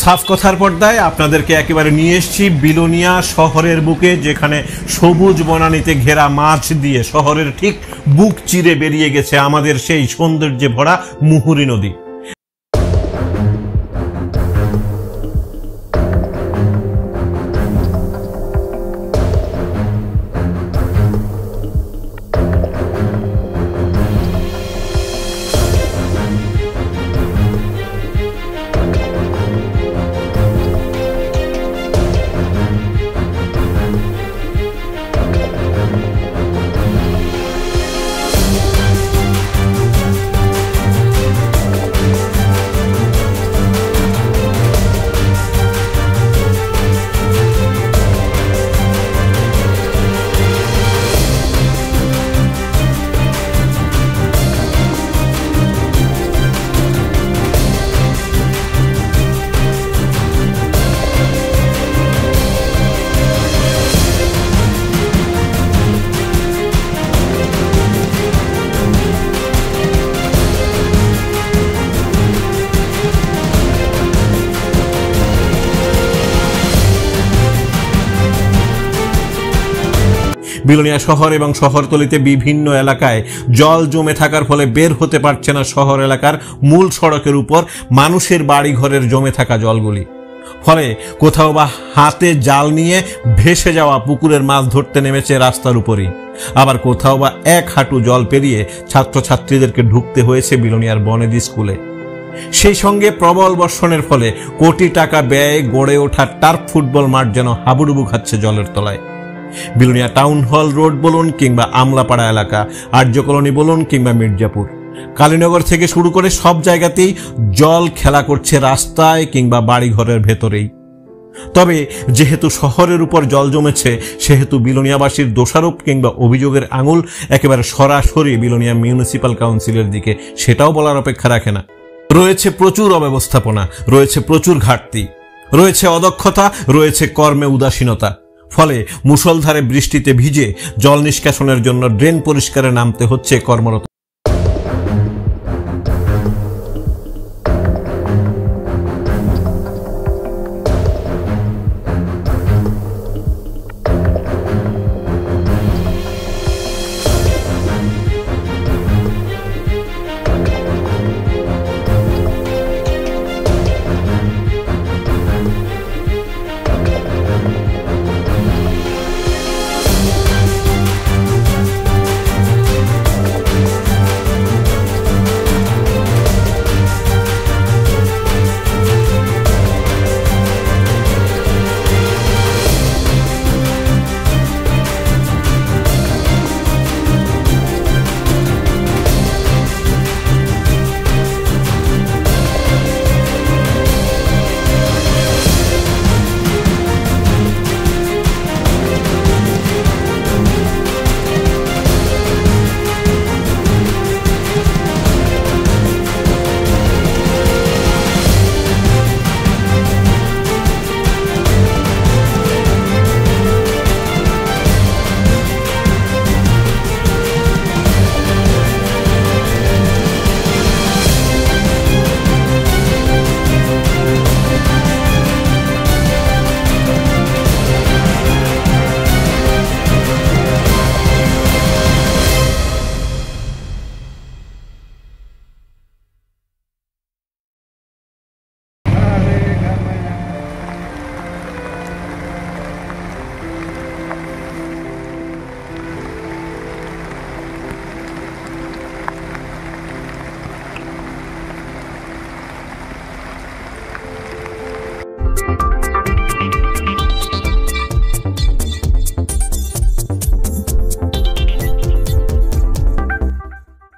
সাফ কথার পর্দায় আপনাদেরকে একেবারে নিয়ে এসেছি বিলোনিয়া শহরের বুকে, যেখানে সবুজ বনানীতে ঘেরা মাছ দিয়ে শহরের ঠিক বুক চিরে বেরিয়ে গেছে আমাদের সেই সৌন্দর্যে ভরা মুহুরী নদী। বিলোনিয়া শহর এবং শহরতলিতে বিভিন্ন এলাকায় জল জমে থাকার ফলে বের হতে পারছে না শহর এলাকার মূল সড়কের উপর মানুষের বাড়ি ঘরের জমে থাকা জলগুলি। ফলে কোথাও বা হাতে জাল নিয়ে ভেসে যাওয়া পুকুরের মাছ ধরতে নেমেছে রাস্তার উপরই, আবার কোথাও বা এক হাঁটু জল পেরিয়ে ছাত্রছাত্রীদেরকে ঢুকতে হয়েছে বিলোনিয়ার বনেদি স্কুলে। সেই সঙ্গে প্রবল বর্ষণের ফলে কোটি টাকা ব্যয়ে গড়ে ওঠা টার্ফ ফুটবল মাঠ যেন হাবুডুবু খাচ্ছে জলের তলায়। বিলোনিয়া টাউন হল রোড বলুন কিংবা আমলাপাড়া এলাকা, আর্য কলোনি বলুন কিংবা মির্জাপুর, কালীনগর থেকে শুরু করে সব জায়গাতেই জল খেলা করছে রাস্তায় কিংবা বাড়িঘরের ভেতরেই। তবে যেহেতু শহরের উপর জল জমেছে, সেহেতু বিলোনিয়াবাসীর দোষারোপ কিংবা অভিযোগের আঙুল একেবারে সরাসরি বিলোনিয়া মিউনিসিপ্যাল কাউন্সিলের দিকে, সেটাও বলার অপেক্ষা রাখে না। রয়েছে প্রচুর অব্যবস্থাপনা, রয়েছে প্রচুর ঘাটতি, রয়েছে অদক্ষতা, রয়েছে কর্মে উদাসীনতা। ফলে মুষলধারে বৃষ্টিতে ভিজে জল নিষ্কাশনের জন্য ড্রেন পরিষ্কারে নামতে হচ্ছে কর্মরত